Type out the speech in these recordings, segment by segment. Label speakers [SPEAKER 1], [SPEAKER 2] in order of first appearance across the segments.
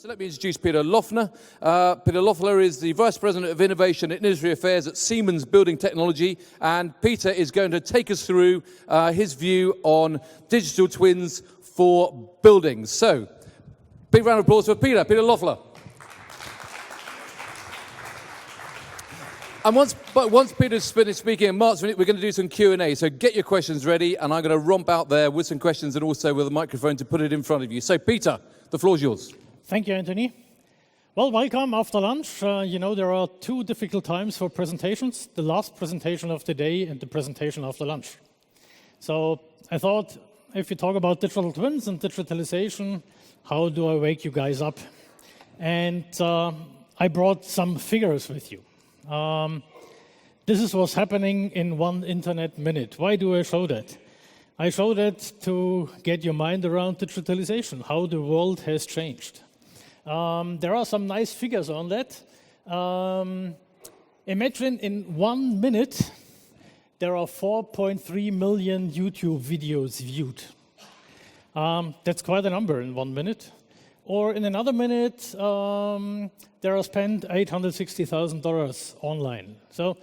[SPEAKER 1] So let me introduce Peter Löffler. Peter Löffler is the Vice President of Innovation and Industry Affairs at Siemens Building Technology, and Peter is going to take us through his view on digital twins for buildings. So, big round of applause for Peter Löffler. And once Peter's finished speaking and Mark's finished, we're going to do some Q&A. So get your questions ready, and I'm going to romp out there with some questions and also with a microphone to put it in front of you. So Peter, the floor's yours.
[SPEAKER 2] Thank you, Anthony. Well, welcome after lunch. There are two difficult times for presentations, the last presentation of the day and the presentation after lunch. So I thought, if you talk about digital twins and digitalization, how do I wake you guys up? And I brought some figures with you. This is what's happening in 1 internet minute. Why do I show that? I show that to get your mind around digitalization, how the world has changed. There are some nice figures on that. Imagine in 1 minute, there are 4.3 million YouTube videos viewed. That's quite a number in 1 minute. Or in another minute, there are spent $860,000 online. So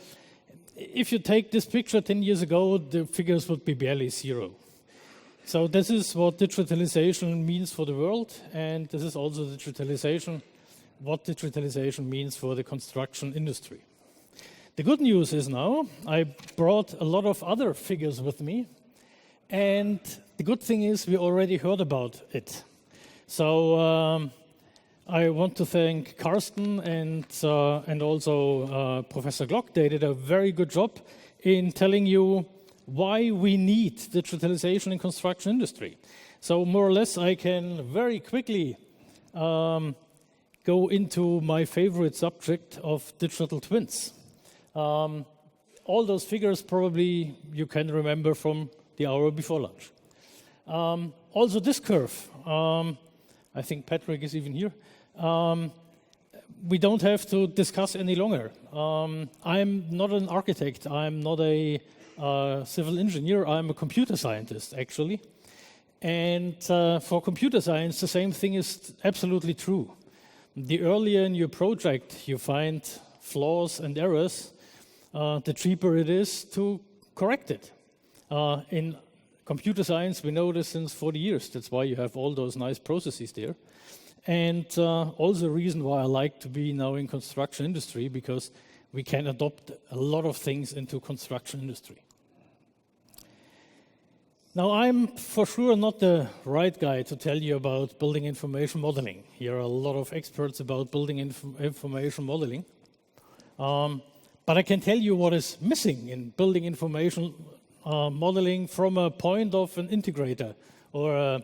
[SPEAKER 2] if you take this picture 10 years ago, the figures would be barely zero. So this is what digitalization means for the world, and this is also what digitalization means for the construction industry. The good news is now, I brought a lot of other figures with me, and the good thing is we already heard about it. So I want to thank Carsten and also Professor Glock. They did a very good job in telling you why we need digitalization in construction industry. So more or less, I can very quickly go into my favorite subject of digital twins. All those figures probably you can remember from the hour before lunch. Also this curve. I think Patrick is even here. We don't have to discuss any longer. I'm not an architect. I'm not a civil engineer. I'm a computer scientist, actually. And for computer science, the same thing is absolutely true. The earlier in your project you find flaws and errors, the cheaper it is to correct it. In computer science, we know this since 40 years. That's why you have all those nice processes there. And also a reason why I like to be now in construction industry, because we can adopt a lot of things into construction industry. Now, I'm for sure not the right guy to tell you about building information modeling. Here are a lot of experts about building information modeling. But I can tell you what is missing in building information modeling from a point of an integrator or a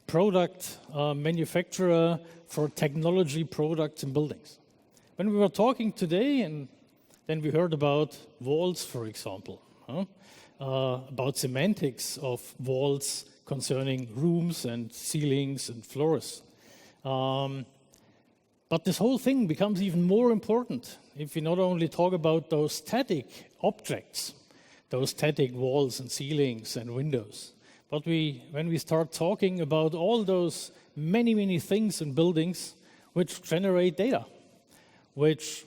[SPEAKER 2] product manufacturer for technology products in buildings. When we were talking today, and then we heard about walls, for example, about semantics of walls concerning rooms and ceilings and floors. But this whole thing becomes even more important if we not only talk about those static objects, those static walls and ceilings and windows. But when we start talking about all those many things in buildings which generate data, which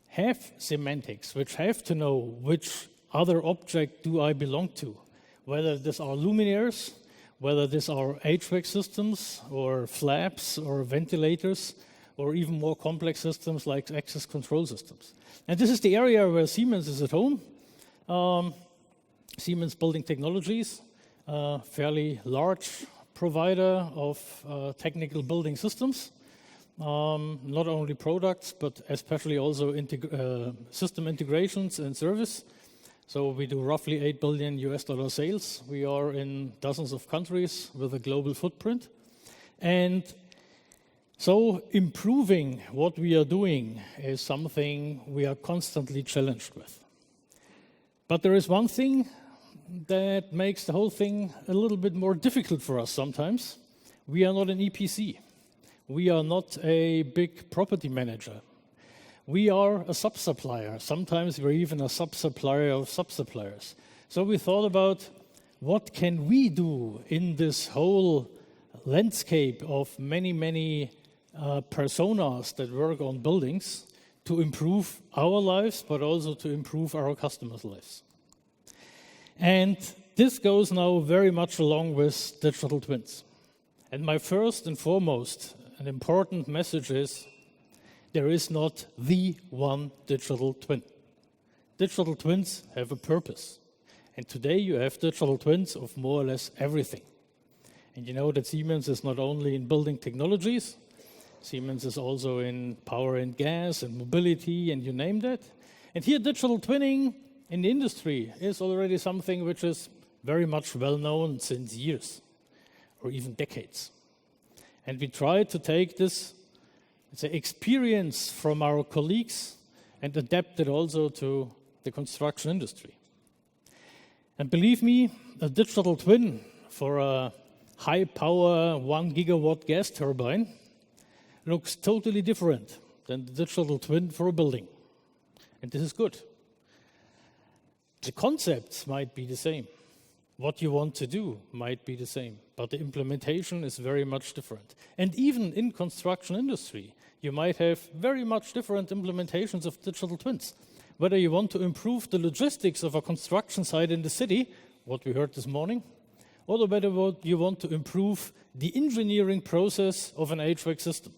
[SPEAKER 2] have semantics, which have to know which other object do I belong to, whether these are luminaires, whether these are HVAC systems or flaps or ventilators, or even more complex systems like access control systems. And this is the area where Siemens is at home. Siemens Building Technologies, a fairly large provider of technical building systems. Not only products, but especially also system integrations and service. So we do roughly $8 billion sales. We are in dozens of countries with a global footprint. And so improving what we are doing is something we are constantly challenged with. But there is one thing that makes the whole thing a little bit more difficult for us sometimes. We are not an EPC. We are not a big property manager. We are a sub-supplier. Sometimes we're even a sub-supplier of sub-suppliers. So we thought about what can we do in this whole landscape of many personas that work on buildings to improve our lives, but also to improve our customers' lives. And this goes now very much along with digital twins. And my first and foremost and important message is there is not the one digital twin. Digital twins have a purpose. And today you have digital twins of more or less everything. And you know that Siemens is not only in building technologies, Siemens is also in power and gas and mobility and you name that. And here digital twinning in the industry is already something which is very much well known since years or even decades. And we try to take this experience from our colleagues and adapt it also to the construction industry. And believe me, a digital twin for a high power 1 gigawatt gas turbine looks totally different than the digital twin for a building. And this is good. The concepts might be the same. What you want to do might be the same, but the implementation is very much different. And even in construction industry, you might have very much different implementations of digital twins. Whether you want to improve the logistics of a construction site in the city, what we heard this morning, or whether you want to improve the engineering process of an HVAC system.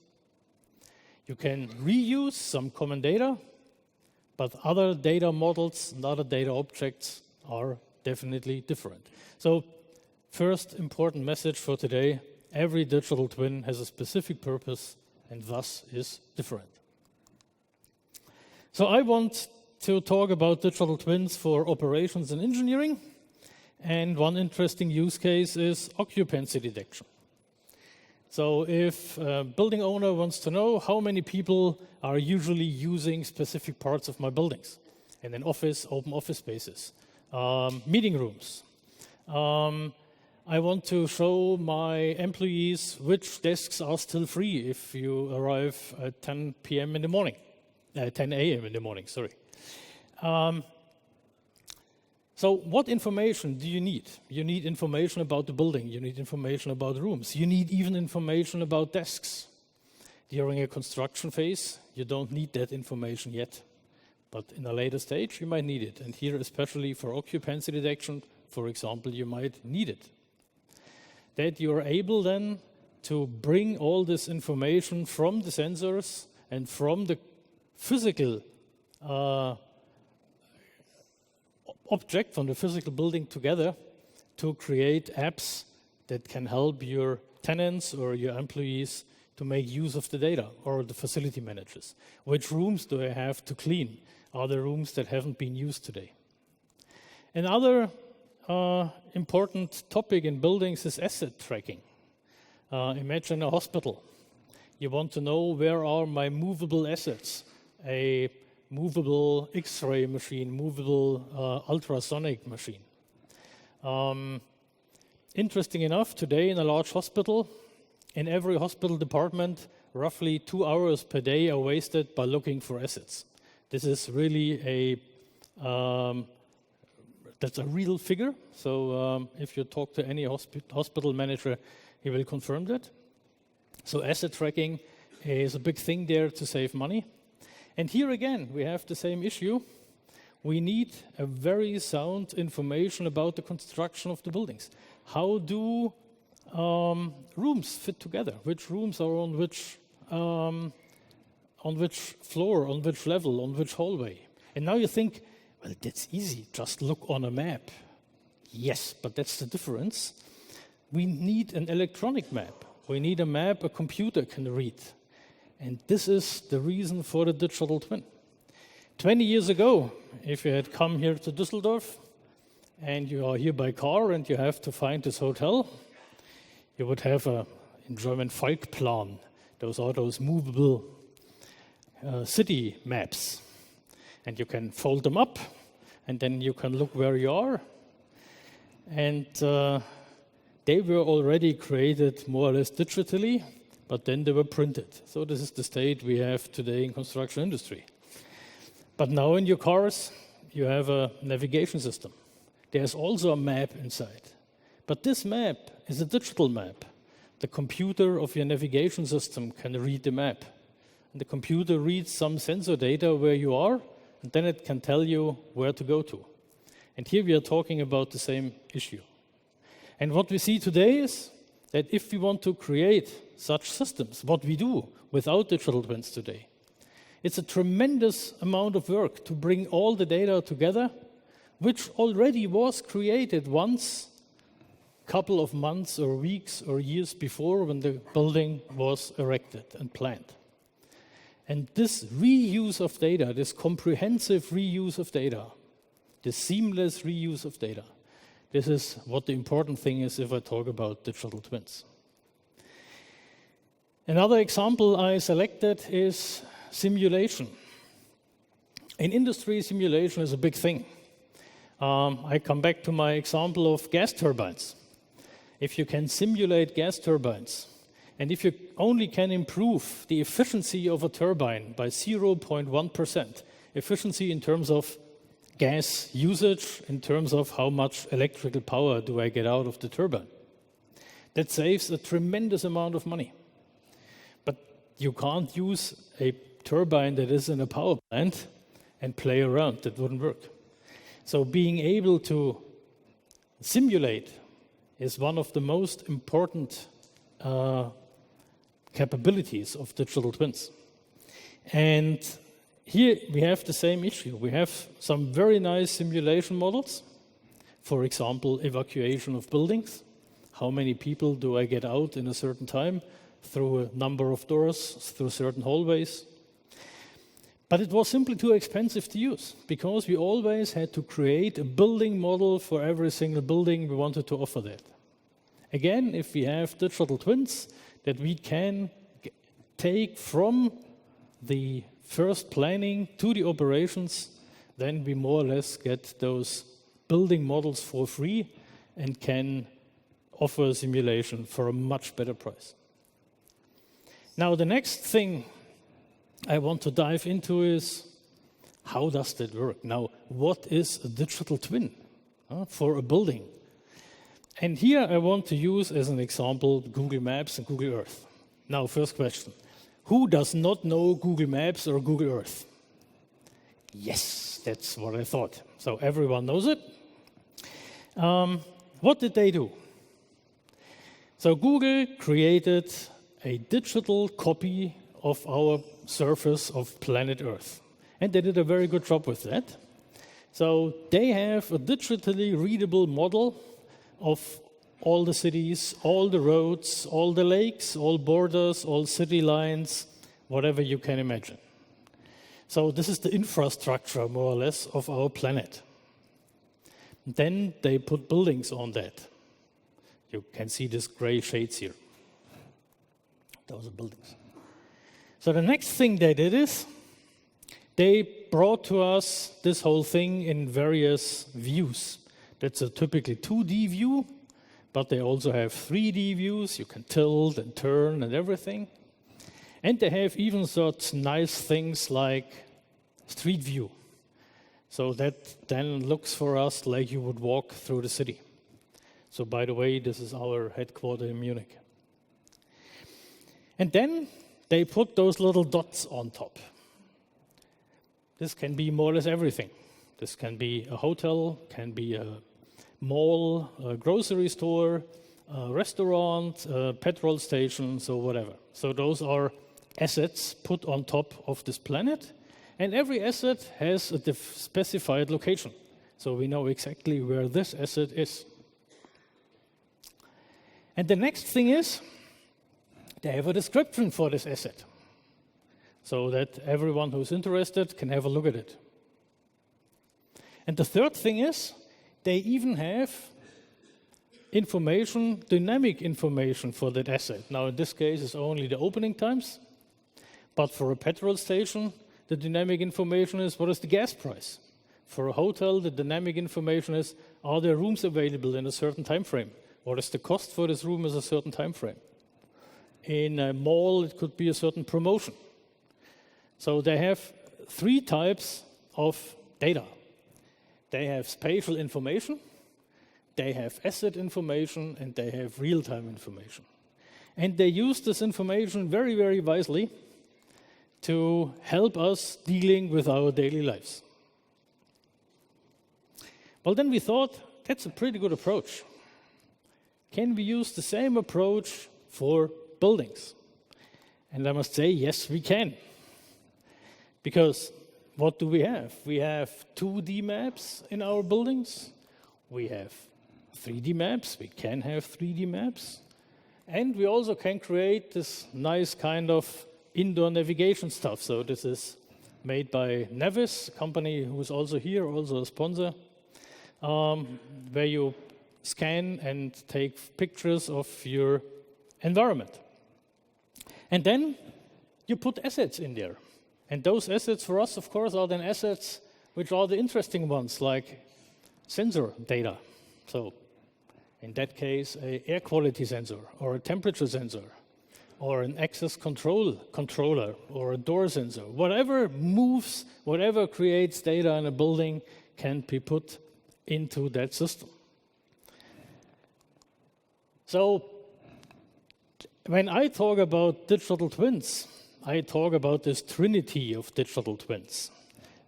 [SPEAKER 2] You can reuse some common data, but other data models and other data objects are definitely different. So, first important message for today, every digital twin has a specific purpose and thus is different. So I want to talk about digital twins for operations and engineering. And one interesting use case is occupancy detection. So if a building owner wants to know how many people are usually using specific parts of my buildings, and then office, open office spaces, meeting rooms. I want to show my employees which desks are still free if you arrive at 10 p.m. in the morning, 10 a.m. in the morning, sorry. So what information do you need? You need information about the building. You need information about rooms. You need even information about desks. During a construction phase, you don't need that information yet. But in a later stage, you might need it. And here, especially for occupancy detection, for example, you might need it. That you're able then to bring all this information from the sensors and from the physical object, from the physical building together to create apps that can help your tenants or your employees to make use of the data, or the facility managers. Which rooms do I have to clean? Are there rooms that haven't been used today? Another important topic in buildings is asset tracking. Imagine a hospital. You want to know where are my movable assets, a movable X-ray machine, movable ultrasonic machine. Interesting enough, today in a large hospital, in every hospital department, roughly 2 hours per day are wasted by looking for assets. This is really that's a real figure. So if you talk to any hospital manager, he will confirm that. So asset tracking is a big thing there to save money. And here again, we have the same issue. We need a very sound information about the construction of the buildings. How do rooms fit together? Which rooms are on which floor, on which level, on which hallway? And now you think, well, that's easy, just look on a map. Yes, but that's the difference. We need an electronic map. We need a map a computer can read. And this is the reason for the digital twin. 20 years ago, if you had come here to Dusseldorf and you are here by car and you have to find this hotel, you would have in German, Falkplan. Those are those movable city maps. And you can fold them up, and then you can look where you are. And they were already created more or less digitally, but then they were printed. So this is the state we have today in construction industry. But now in your cars, you have a navigation system. There's also a map inside. But this map is a digital map. the computer of your navigation system can read the map. And the computer reads some sensor data where you are, and then it can tell you where to go to. And here we are talking about the same issue. And what we see today is that if we want to create such systems, what we do without digital twins today, it's a tremendous amount of work to bring all the data together, which already was created once, a couple of months or weeks or years before when the building was erected and planned. And this reuse of data, this comprehensive reuse of data, this seamless reuse of data, this is what the important thing is if I talk about digital twins. Another example I selected is simulation. In industry, simulation is a big thing. I come back to my example of gas turbines. If you can simulate gas turbines, and if you only can improve the efficiency of a turbine by 0.1%, efficiency in terms of gas usage, in terms of how much electrical power do I get out of the turbine, that saves a tremendous amount of money. But you can't use a turbine that is in a power plant and play around. That wouldn't work. So being able to simulate is one of the most important capabilities of digital twins. And here we have the same issue. We have some very nice simulation models. For example, evacuation of buildings. How many people do I get out in a certain time through a number of doors, through certain hallways? But it was simply too expensive to use because we always had to create a building model for every single building we wanted to offer that. Again, if we have digital twins that we can take from the first planning to the operations, then we more or less get those building models for free and can offer simulation for a much better price. Now, the next thing I want to dive into is how does that work? Now, what is a digital twin for a building? And here I want to use as an example Google Maps and Google Earth. Now, first question. Who does not know Google Maps or Google Earth? Yes, that's what I thought. So everyone knows it. What did they do? So Google created a digital copy of our surface of planet Earth. And they did a very good job with that. So they have a digitally readable model of all the cities, all the roads, all the lakes, all borders, all city lines, whatever you can imagine. So this is the infrastructure, more or less, of our planet. Then they put buildings on that. You can see these gray shades here. Those are buildings. So the next thing they did is they brought to us this whole thing in various views. That's a typically 2D view, but they also have 3D views. You can tilt and turn and everything. And they have even such nice things like street view. So that then looks for us like you would walk through the city. So by the way, this is our headquarters in Munich. And then they put those little dots on top. This can be more or less everything. This can be a hotel, can be a mall, a grocery store, a restaurant, a petrol station, so whatever. So those are assets put on top of this planet. And every asset has a specified location. So we know exactly where this asset is. And the next thing is, they have a description for this asset, so that everyone who's interested can have a look at it. And the third thing is, they even have information, dynamic information for that asset. Now, in this case, it's only the opening times, but for a petrol station, the dynamic information is what is the gas price. For a hotel, the dynamic information is, are there rooms available in a certain time frame? What is the cost for this room in a certain time frame? In a mall, it could be a certain promotion. So they have three types of data. They have spatial information, they have asset information, and they have real-time information. And they use this information very, very wisely to help us dealing with our daily lives. Well, then we thought, that's a pretty good approach. Can we use the same approach for buildings? And I must say, yes, we can. Because what do we have? We have 2D maps in our buildings. We have 3D maps. We can have 3D maps. And we also can create this nice kind of indoor navigation stuff. So this is made by Nevis, a company who is also here, also a sponsor, where you scan and take pictures of your environment. And then you put assets in there. And those assets for us, of course, are then assets which are the interesting ones, like sensor data. So in that case, an air quality sensor, or a temperature sensor, or an access controller, or a door sensor. Whatever moves, whatever creates data in a building can be put into that system. So when I talk about digital twins, I talk about this trinity of digital twins.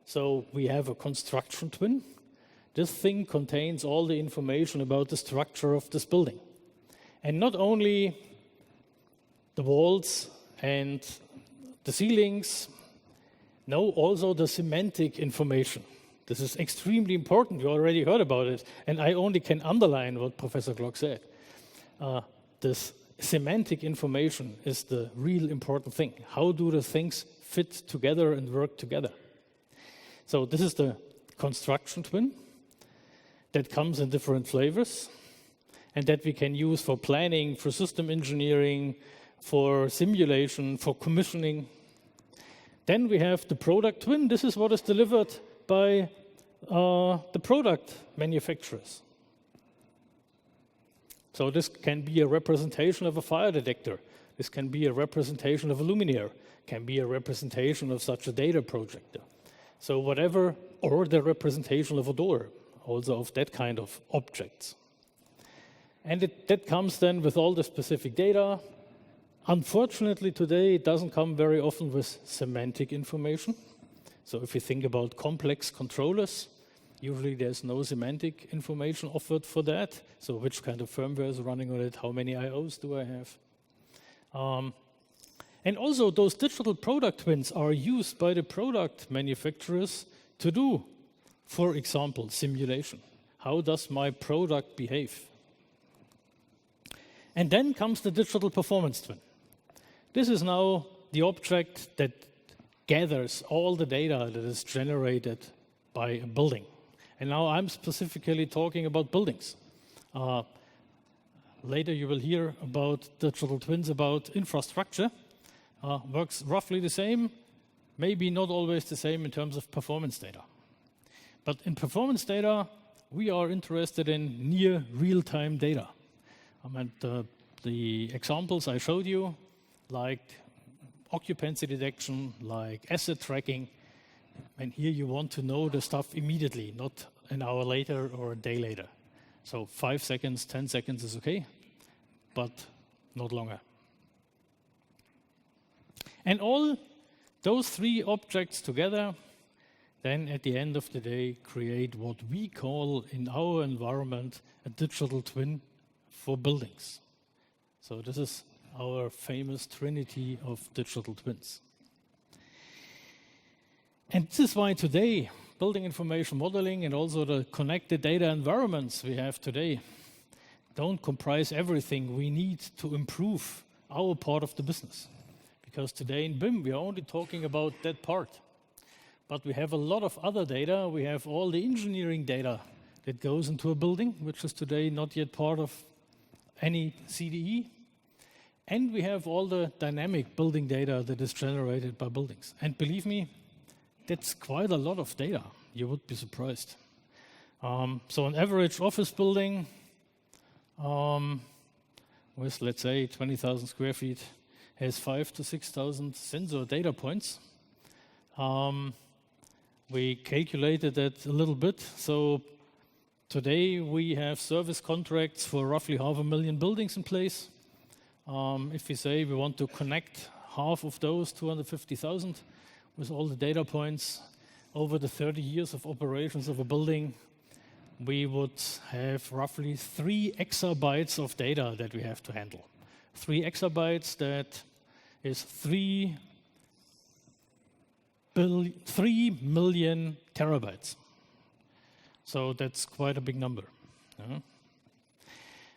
[SPEAKER 2] So we have a construction twin. This thing contains all the information about the structure of this building. And not only the walls and the ceilings, no, also the semantic information. This is extremely important. You already heard about it. And I only can underline what Professor Glock said. This semantic information is the real important thing. How do the things fit together and work together? So this is the construction twin that comes in different flavors and that we can use for planning, for system engineering, for simulation, for commissioning. Then we have the product twin. This is what is delivered by the product manufacturers. So this can be a representation of a fire detector. This can be a representation of a luminaire. Can be a representation of such a data projector. So whatever, or the representation of a door, also of that kind of objects. And that comes then with all the specific data. Unfortunately, today it doesn't come very often with semantic information. So if you think about complex controllers, usually there's no semantic information offered for that. So which kind of firmware is running on it? How many IOs do I have? And also those digital product twins are used by the product manufacturers to do, for example, simulation. How does my product behave? And then comes the digital performance twin. This is now the object that gathers all the data that is generated by a building. And now I'm specifically talking about buildings. Later you will hear about digital twins, about infrastructure. Works roughly the same, maybe not always the same in terms of performance data. But in performance data, we are interested in near real-time data. And the examples I showed you, like occupancy detection, like asset tracking, and here you want to know the stuff immediately, not an hour later or a day later. So 5 seconds, 10 seconds is okay, but not longer. And all those three objects together, then at the end of the day, create what we call in our environment a digital twin for buildings. So this is our famous trinity of digital twins. And this is why today, building information modeling and also the connected data environments we have today don't comprise everything we need to improve our part of the business. Because today in BIM, we are only talking about that part. But we have a lot of other data. We have all the engineering data that goes into a building, which is today not yet part of any CDE. And we have all the dynamic building data that is generated by buildings. And believe me, that's quite a lot of data. You would be surprised. So an average office building with, let's say, 20,000 square feet has 5,000 to 6,000 sensor data points. We calculated that a little bit. So today we have service contracts for roughly 500,000 buildings in place. If we say we want to connect half of those 250,000 with all the data points over the 30 years of operations of a building, we would have roughly 3 exabytes of data that we have to handle. 3 exabytes, that is 3 million terabytes. So that's quite a big number.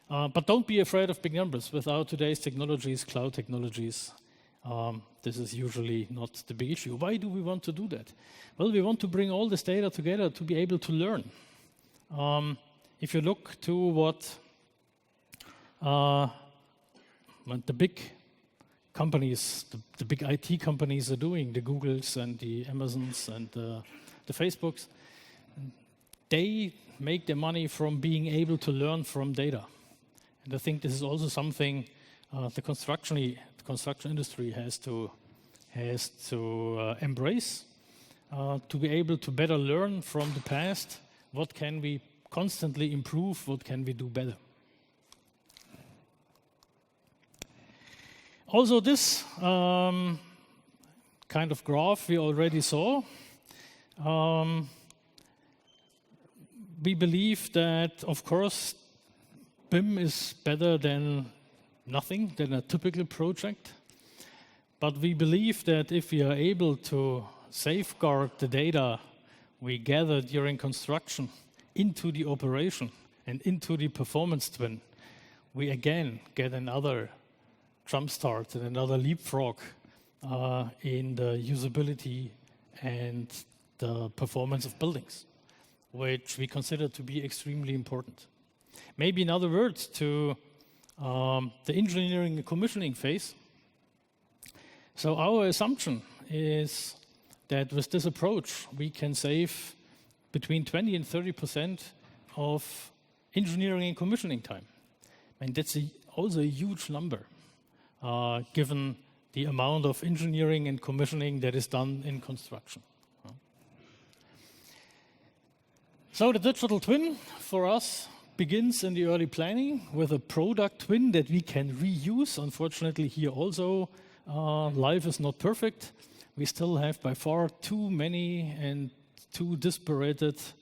[SPEAKER 2] But don't be afraid of big numbers. Without today's technologies, cloud technologies, this is usually not the big issue. Why do we want to do that? Well, we want to bring all this data together to be able to learn. If you look to what the big companies, the big IT companies are doing, the Googles and the Amazons and the Facebooks, they make their money from being able to learn from data. And I think this is also something the construction industry has to embrace, to be able to better learn from the past. What can we constantly improve? What can we do better? Also, this kind of graph we already saw. We believe that, of course, BIM is better than nothing, than a typical project. But we believe that if we are able to safeguard the data we gather during construction into the operation and into the performance twin, we again get another jump start and another leapfrog in the usability and the performance of buildings, which we consider to be extremely important. Maybe in other words, to the engineering and commissioning phase. So our assumption is that with this approach, we can save between 20 and 30% of engineering and commissioning time. And that's also a huge number, given the amount of engineering and commissioning that is done in construction. So the digital twin for us begins in the early planning with a product twin that we can reuse. Unfortunately, here also, life is not perfect. We still have by far too many and too disparate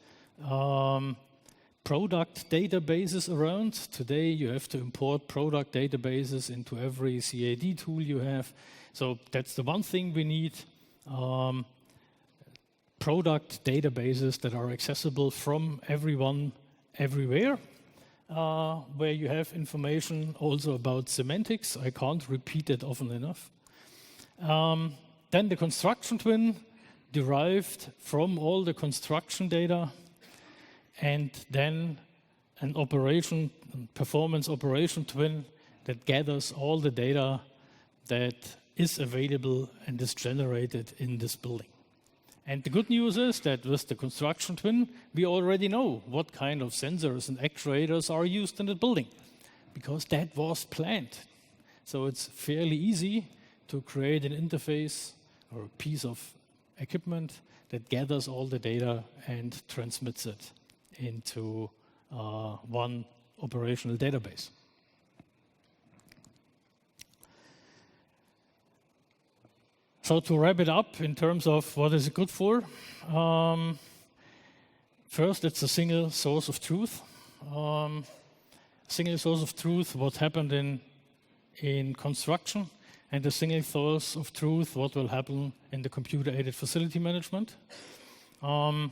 [SPEAKER 2] product databases around. Today, you have to import product databases into every CAD tool you have. So that's the one thing we need. Product databases that are accessible from everyone, everywhere, where you have information also about semantics. I can't repeat it often enough. Then the construction twin derived from all the construction data, and then an performance operation twin that gathers all the data that is available and is generated in this building. And the good news is that with the construction twin, we already know what kind of sensors and actuators are used in the building, because that was planned. So it's fairly easy to create an interface or a piece of equipment that gathers all the data and transmits it into one operational database. So to wrap it up in terms of what is it good for, first it's a single source of truth. Single source of truth, what happened in construction, and a single source of truth, what will happen in the computer-aided facility management. All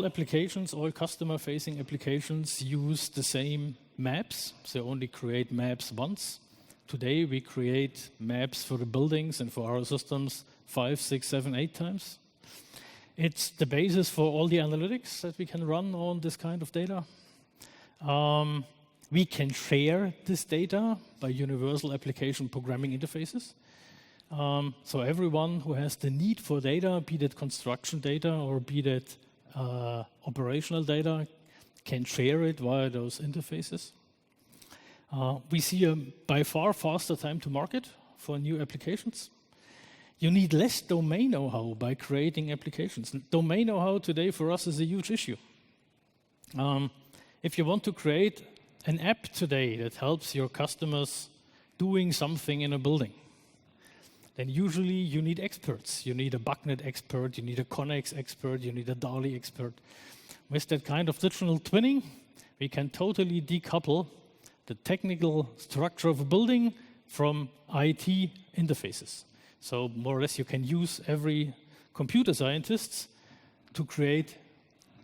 [SPEAKER 2] applications, all customer-facing applications use the same maps. They only create maps once. Today, we create maps for the buildings and for our systems 5, 6, 7, 8 times. It's the basis for all the analytics that we can run on this kind of data. We can share this data by universal application programming interfaces. So everyone who has the need for data, be that construction data or be that operational data, can share it via those interfaces. We see a by far faster time to market for new applications. You need less domain know-how by creating applications. Domain know-how today for us is a huge issue. If you want to create an app today that helps your customers doing something in a building, then usually you need experts. You need a BACnet expert, you need a Connex expert, you need a DALI expert. With that kind of digital twinning, we can totally decouple the technical structure of a building from IT interfaces. So more or less you can use every computer scientist to create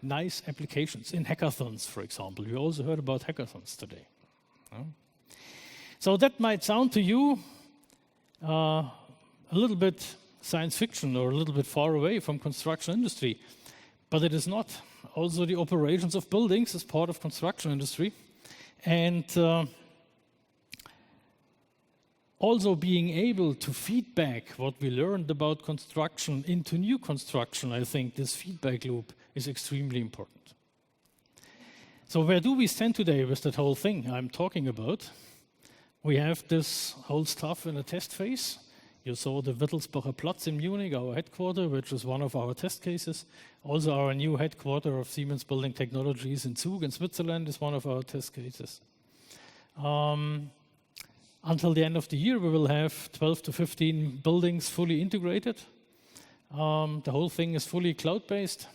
[SPEAKER 2] nice applications in hackathons, for example. We also heard about hackathons today. So that might sound to you a little bit science fiction or a little bit far away from construction industry, but it is not. Also the operations of buildings is part of construction industry. And also being able to feedback what we learned about construction into new construction, I think this feedback loop is extremely important. So where do we stand today with that whole thing I'm talking about? We have this whole stuff in a test phase. You saw the Wittelsbacher Platz in Munich, our headquarter, which is one of our test cases. Also our new headquarter of Siemens Building Technologies in Zug in Switzerland is one of our test cases. Until the end of the year, we will have 12 to 15 buildings fully integrated. The whole thing is fully cloud-based.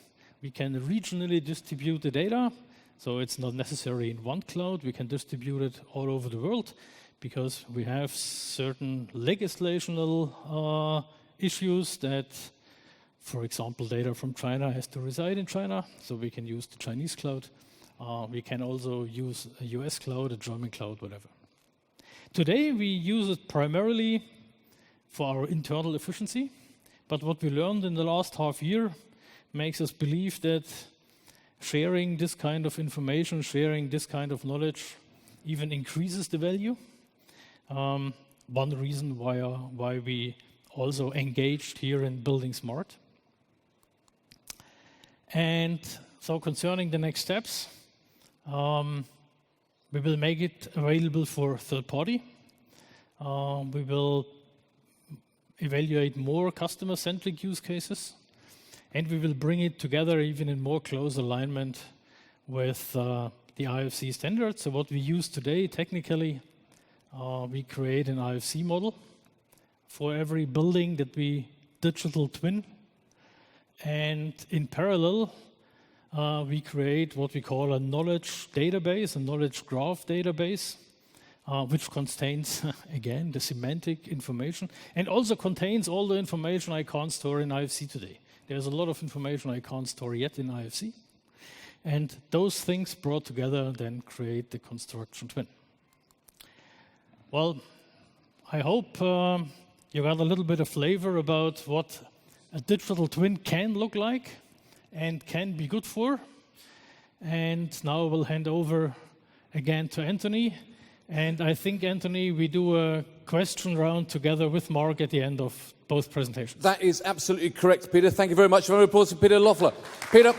[SPEAKER 2] We can regionally distribute the data, so it's not necessary in one cloud. We can distribute it all over the world because we have certain legislational issues that, for example, data from China has to reside in China, so we can use the Chinese cloud. We can also use a US cloud, a German cloud, whatever. Today, we use it primarily for our internal efficiency, but what we learned in the last half year makes us believe that sharing this kind of information, sharing this kind of knowledge even increases the value. One reason why we also engaged here in buildingSMART. And so concerning the next steps, we will make it available for third party. We will evaluate more customer-centric use cases. And we will bring it together even in more close alignment with the IFC standards. So what we use today, technically, we create an IFC model for every building that we digital twin. And in parallel, we create what we call a knowledge database, a knowledge graph database, which contains, again, the semantic information and also contains all the information I can't store in IFC today. There's a lot of information I can't store yet in IFC. And those things brought together then create the construction twin. Well, I hope you got a little bit of flavor about what a digital twin can look like and can be good for. And now we'll hand over again to Anthony. And I think, Anthony, we do a question round together with Mark at the end of both presentations.
[SPEAKER 1] That is absolutely correct, Peter. Thank you very much. A round of applause for Peter Löffler. Peter.